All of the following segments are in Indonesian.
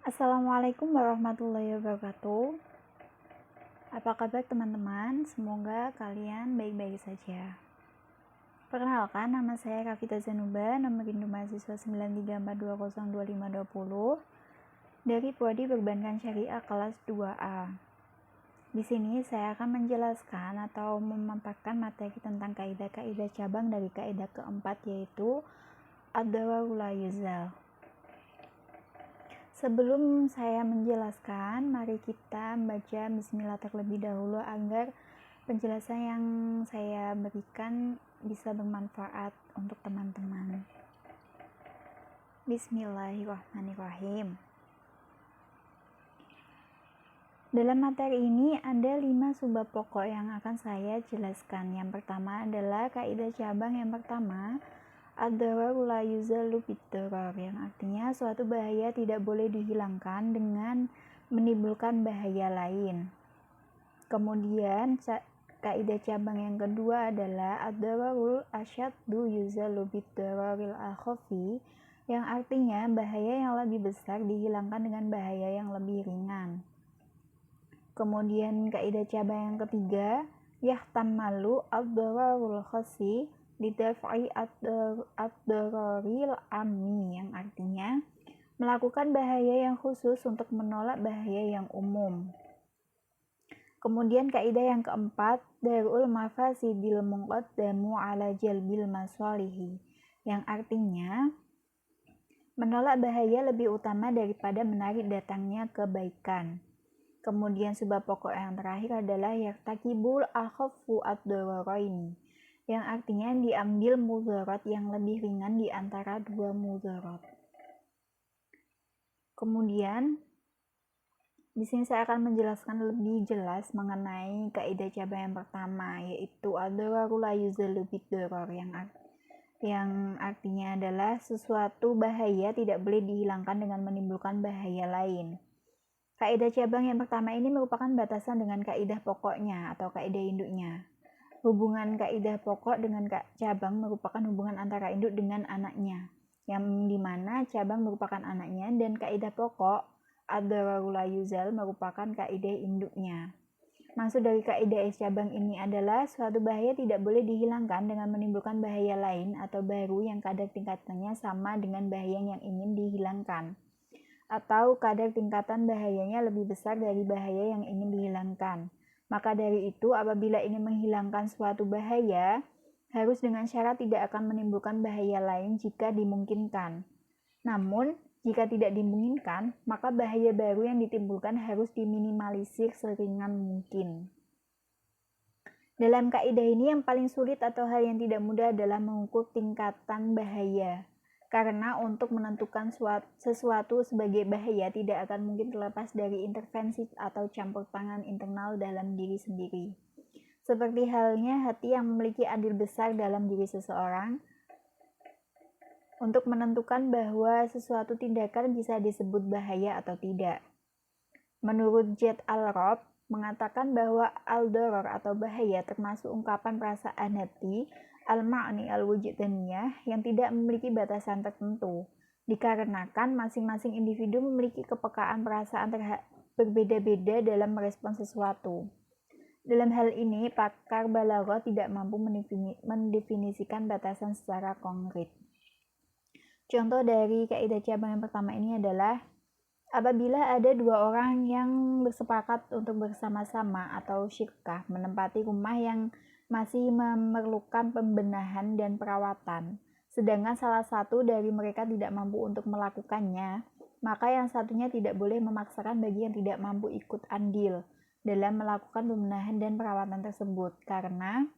Assalamualaikum warahmatullahi wabarakatuh. Apa kabar teman-teman? Semoga kalian baik-baik saja. Perkenalkan, nama saya Rafita Zanuba, nomor induk mahasiswa 934202520 dari Prodi Perbankan Syariah kelas 2A. Di sini saya akan menjelaskan atau memaparkan materi tentang kaidah-kaidah cabang dari kaidah keempat, yaitu ad-dararu la yuzal. Sebelum saya menjelaskan, mari kita membaca bismillah terlebih dahulu agar penjelasan yang saya berikan bisa bermanfaat untuk teman-teman. Bismillahirrahmanirrahim. Dalam materi ini ada 5 subbab pokok yang akan saya jelaskan. Yang pertama adalah kaidah cabang yang pertama, ad-dararu la yuzalu bid-darar, yang artinya suatu bahaya tidak boleh dihilangkan dengan menimbulkan bahaya lain. Kemudian kaidah cabang yang kedua adalah ad-dararul asyaddu yuzalu bid-dararil akhafi, yang artinya bahaya yang lebih besar dihilangkan dengan bahaya yang lebih ringan. Kemudian kaidah cabang yang ketiga, yahtamalu ad-dararul khasi lidaf'i ad-dararil ammi, yang artinya melakukan bahaya yang khusus untuk menolak bahaya yang umum. Kemudian kaidah yang keempat, darul mafasidil muqaddamu ala jalbil masalihi, yang artinya menolak bahaya lebih utama daripada menarik datangnya kebaikan. Kemudian sebab pokok yang terakhir adalah yartakibul akhaffu ad-dararaini, yang artinya diambil mudarat yang lebih ringan di antara dua mudarat. Kemudian di sini saya akan menjelaskan lebih jelas mengenai kaidah cabang yang pertama, yaitu ad-dararu la yuzalu bid-darar, yang artinya adalah sesuatu bahaya tidak boleh dihilangkan dengan menimbulkan bahaya lain. Kaidah cabang yang pertama ini merupakan batasan dengan kaidah pokoknya atau kaidah induknya. Hubungan kaidah pokok dengan cabang merupakan hubungan antara induk dengan anaknya, yang dimana cabang merupakan anaknya dan kaidah pokok ad-dararu la yuzal merupakan kaidah induknya. Maksud dari kaidah cabang ini adalah suatu bahaya tidak boleh dihilangkan dengan menimbulkan bahaya lain atau baru yang kadar tingkatannya sama dengan bahaya yang ingin dihilangkan, atau kadar tingkatan bahayanya lebih besar dari bahaya yang ingin dihilangkan. Maka dari itu, apabila ingin menghilangkan suatu bahaya, harus dengan syarat tidak akan menimbulkan bahaya lain jika dimungkinkan. Namun, jika tidak dimungkinkan, maka bahaya baru yang ditimbulkan harus diminimalisir seringan mungkin. Dalam kaidah ini, yang paling sulit atau hal yang tidak mudah adalah mengukur tingkatan bahaya. Karena untuk menentukan sesuatu sebagai bahaya tidak akan mungkin terlepas dari intervensi atau campur tangan internal dalam diri sendiri. Seperti halnya hati yang memiliki andil besar dalam diri seseorang untuk menentukan bahwa sesuatu tindakan bisa disebut bahaya atau tidak. Menurut Jet Al-Rob, mengatakan bahwa al-darar atau bahaya termasuk ungkapan perasaan hati al-ma'ni al-wujdaniyah yang tidak memiliki batasan tertentu, dikarenakan masing-masing individu memiliki kepekaan perasaan berbeda-beda dalam merespon sesuatu. Dalam hal ini, pakar balaghah tidak mampu mendefinisikan batasan secara konkret. Contoh dari kaidah cabang yang pertama ini adalah apabila ada dua orang yang bersepakat untuk bersama-sama atau syirkah menempati rumah yang masih memerlukan pembenahan dan perawatan, sedangkan salah satu dari mereka tidak mampu untuk melakukannya, maka yang satunya tidak boleh memaksakan bagi yang tidak mampu ikut andil dalam melakukan pembenahan dan perawatan tersebut, karena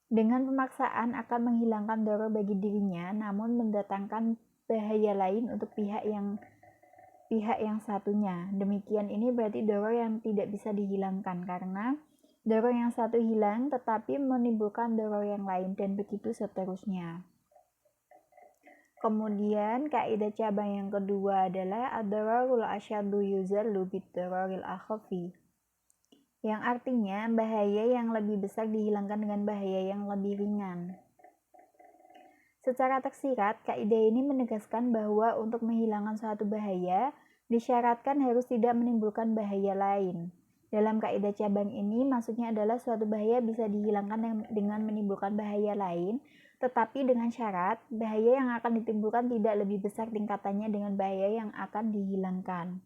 dengan pemaksaan akan menghilangkan darar bagi dirinya, namun mendatangkan bahaya lain untuk pihak yang satunya. Demikian ini berarti darar yang tidak bisa dihilangkan, karena darar yang satu hilang tetapi menimbulkan darar yang lain, dan begitu seterusnya. Kemudian kaidah cabang yang kedua adalah ad-dararul asyaddu yuzalu bid-dararil akhafi, yang artinya bahaya yang lebih besar dihilangkan dengan bahaya yang lebih ringan. Secara tersirat, kaidah ini menegaskan bahwa untuk menghilangkan suatu bahaya Disyaratkan harus tidak menimbulkan bahaya lain. Dalam kaidah cabang ini, maksudnya adalah suatu bahaya bisa dihilangkan dengan menimbulkan bahaya lain, tetapi dengan syarat bahaya yang akan ditimbulkan tidak lebih besar tingkatannya dengan bahaya yang akan dihilangkan.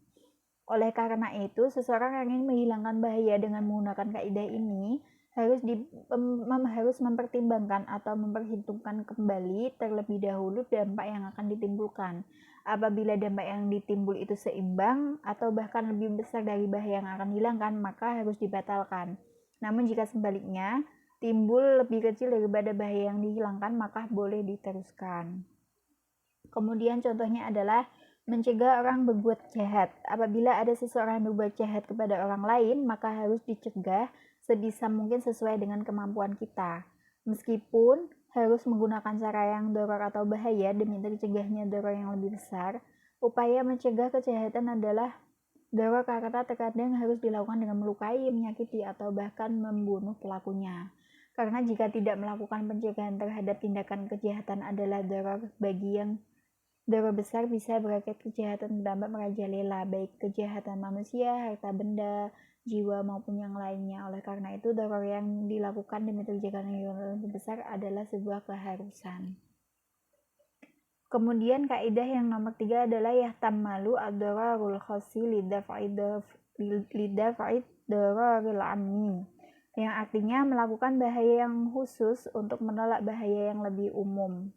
Oleh karena itu, seseorang yang ingin menghilangkan bahaya dengan menggunakan kaidah ini harus mempertimbangkan atau memperhitungkan kembali terlebih dahulu dampak yang akan ditimbulkan. Apabila dampak yang ditimbul itu seimbang atau bahkan lebih besar dari bahaya yang akan dihilangkan, maka harus dibatalkan. Namun jika sebaliknya, timbul lebih kecil daripada bahaya yang dihilangkan, maka boleh diteruskan. Kemudian contohnya adalah mencegah orang berbuat jahat. Apabila ada seseorang yang berbuat jahat kepada orang lain, maka harus dicegah sebisa mungkin sesuai dengan kemampuan kita. Meskipun harus menggunakan cara yang doror atau bahaya demi tercegahnya doror yang lebih besar, upaya mencegah kejahatan adalah doror karena terkadang harus dilakukan dengan melukai, menyakiti, atau bahkan membunuh pelakunya. Karena jika tidak melakukan pencegahan terhadap tindakan kejahatan adalah doror bagi yang doror besar bisa berakibat kejahatan berdampak merajalela, baik kejahatan manusia, harta benda, jiwa maupun yang lainnya. Oleh karena itu, doror yang dilakukan demi terjaga yang lebih besar adalah sebuah keharusan. Kemudian kaidah yang nomor 3 adalah yahtammalu ad-dararul khasi lidaf'id dararil ammi, yang artinya melakukan bahaya yang khusus untuk menolak bahaya yang lebih umum.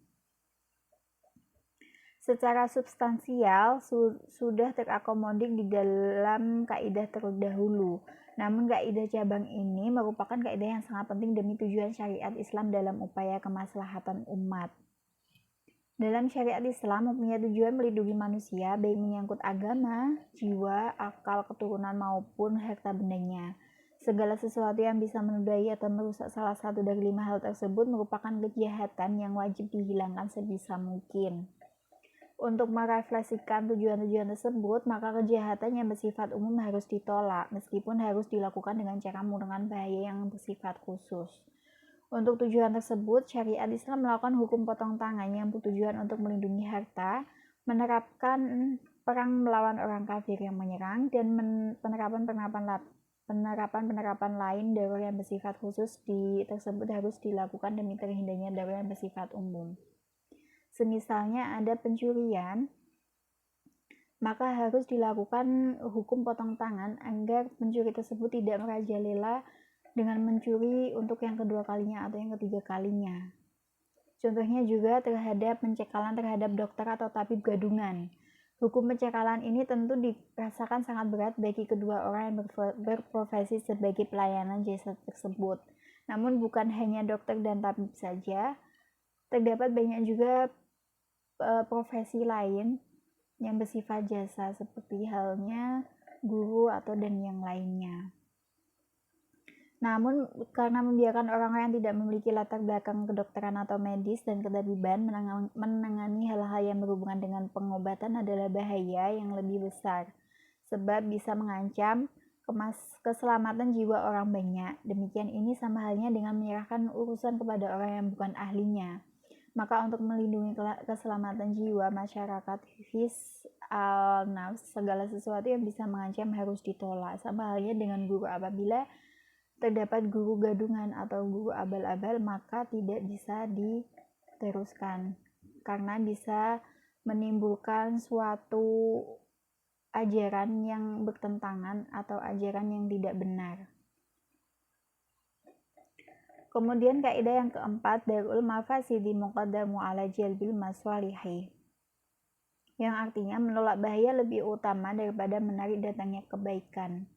Secara substansial sudah terakomodir di dalam kaidah terdahulu. Namun kaidah cabang ini merupakan kaidah yang sangat penting demi tujuan syariat Islam dalam upaya kemaslahatan umat. Dalam syariat Islam mempunyai tujuan melindungi manusia baik menyangkut agama, jiwa, akal, keturunan maupun harta bendanya. Segala sesuatu yang bisa menodai atau merusak salah satu dari 5 hal tersebut merupakan kejahatan yang wajib dihilangkan sebisa mungkin. Untuk merefleksikan tujuan-tujuan tersebut, maka kejahatan yang bersifat umum harus ditolak, meskipun harus dilakukan dengan cara menggunakan bahaya yang bersifat khusus. Untuk tujuan tersebut, syariat Islam melakukan hukum potong tangan yang bertujuan untuk melindungi harta, menerapkan perang melawan orang kafir yang menyerang, dan penerapan lain darur yang bersifat khusus tersebut harus dilakukan demi terhindarnya darur yang bersifat umum. Semisalnya ada pencurian, maka harus dilakukan hukum potong tangan agar pencuri tersebut tidak merajalela dengan mencuri untuk yang kedua kalinya atau yang ketiga kalinya. Contohnya juga terhadap pencekalan terhadap dokter atau tabib gadungan. Hukum pencekalan ini tentu dirasakan sangat berat bagi kedua orang yang berprofesi sebagai pelayanan jasa tersebut. Namun bukan hanya dokter dan tabib saja, terdapat banyak juga profesi lain yang bersifat jasa seperti halnya guru atau dan yang lainnya. Namun karena membiarkan orang-orang yang tidak memiliki latar belakang kedokteran atau medis dan ketabiban menangani hal-hal yang berhubungan dengan pengobatan adalah bahaya yang lebih besar, sebab bisa mengancam keselamatan jiwa orang banyak. Demikian ini sama halnya dengan menyerahkan urusan kepada orang yang bukan ahlinya. Maka untuk melindungi keselamatan jiwa masyarakat hifz al-nafs, segala sesuatu yang bisa mengancam harus ditolak. Sama halnya dengan guru, apabila terdapat guru gadungan atau guru abal-abal, maka tidak bisa diteruskan karena bisa menimbulkan suatu ajaran yang bertentangan atau ajaran yang tidak benar. Kemudian kaidah yang keempat, darul mafasidi muqaddamu ala jalbil maswalihi, yang artinya menolak bahaya lebih utama daripada menarik datangnya kebaikan.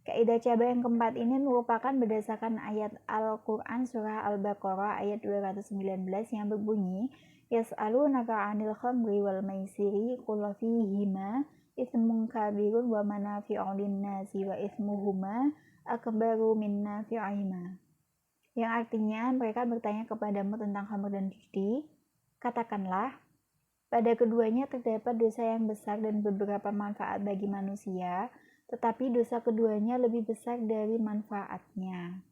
Kaidah cabang yang keempat ini merupakan berdasarkan ayat Al-Quran surah Al-Baqarah ayat 219 yang berbunyi, yas'alunaka 'anil khamri wal maisiri qul fihima itsmun kabirun wa manafi'u lin-nasi wa itsmuhuma akbaru min nafi'ihima. Yang artinya mereka bertanya kepadamu tentang khamr dan judi. Katakanlah, pada keduanya terdapat dosa yang besar dan beberapa manfaat bagi manusia, tetapi dosa keduanya lebih besar dari manfaatnya.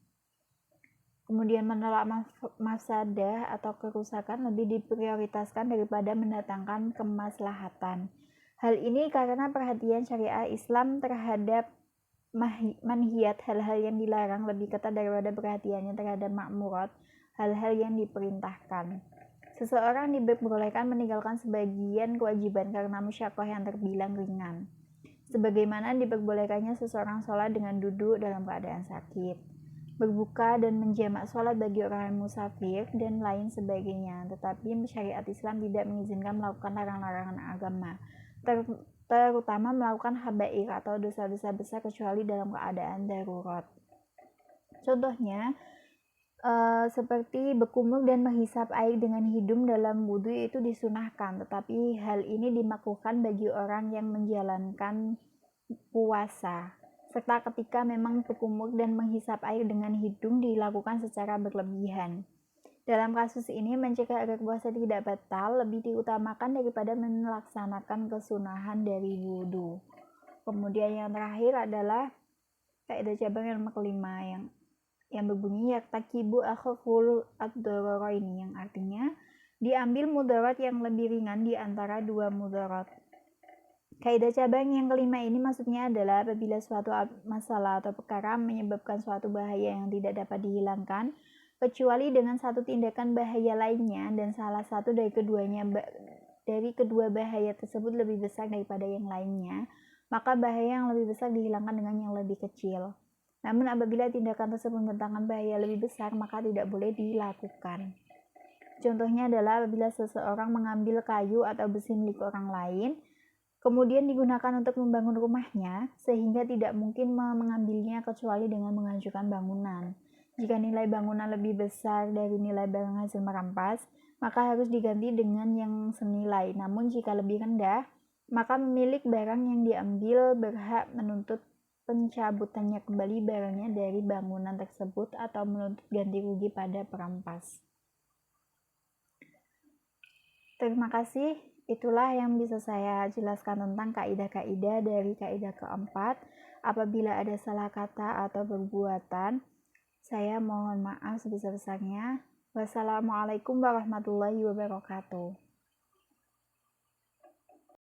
Kemudian menolak mafsadah atau kerusakan lebih diprioritaskan daripada mendatangkan kemaslahatan. Hal ini karena perhatian syariah Islam terhadap manhiyat, hal-hal yang dilarang, lebih ketat daripada perhatiannya terhadap makmurat, hal-hal yang diperintahkan. Seseorang diperbolehkan meninggalkan sebagian kewajiban karena musyaqqah yang terbilang ringan, sebagaimana diperbolehkannya seseorang sholat dengan duduk dalam keadaan sakit, berbuka dan menjamak sholat bagi orang yang musafir, dan lain sebagainya. Tetapi syariat Islam tidak mengizinkan melakukan larangan-larangan agama, terutama melakukan habair atau dosa-dosa besar kecuali dalam keadaan darurat. Contohnya, seperti berkumur dan menghisap air dengan hidung dalam wudhu itu disunahkan, tetapi hal ini dimakruhkan bagi orang yang menjalankan puasa, serta ketika memang berkumur dan menghisap air dengan hidung dilakukan secara berlebihan. Dalam kasus ini, mencegah agar puasa tidak batal lebih diutamakan daripada melaksanakan kesunahan dari wudhu. Kemudian yang terakhir adalah kaidah cabang yang nomor 5 yang berbunyi yaktakibu akhaful ad-dararaini, yang artinya diambil mudarat yang lebih ringan di antara dua mudarat. Kaidah cabang yang kelima ini maksudnya adalah apabila suatu masalah atau perkara menyebabkan suatu bahaya yang tidak dapat dihilangkan kecuali dengan satu tindakan bahaya lainnya, dan salah satu dari kedua bahaya tersebut lebih besar daripada yang lainnya, maka bahaya yang lebih besar dihilangkan dengan yang lebih kecil. Namun apabila tindakan tersebut mendatangkan bahaya lebih besar, maka tidak boleh dilakukan. Contohnya adalah apabila seseorang mengambil kayu atau besi milik orang lain, kemudian digunakan untuk membangun rumahnya, sehingga tidak mungkin mengambilnya kecuali dengan menghancurkan bangunan. Jika nilai bangunan lebih besar dari nilai barang hasil merampas, maka harus diganti dengan yang senilai. Namun jika lebih rendah, maka pemilik barang yang diambil berhak menuntut pencabutannya kembali barangnya dari bangunan tersebut atau menuntut ganti rugi pada perampas. Terima kasih. Itulah yang bisa saya jelaskan tentang kaidah-kaidah dari kaidah keempat. Apabila ada salah kata atau perbuatan, saya mohon maaf sebesar-besarnya. Wassalamualaikum warahmatullahi wabarakatuh.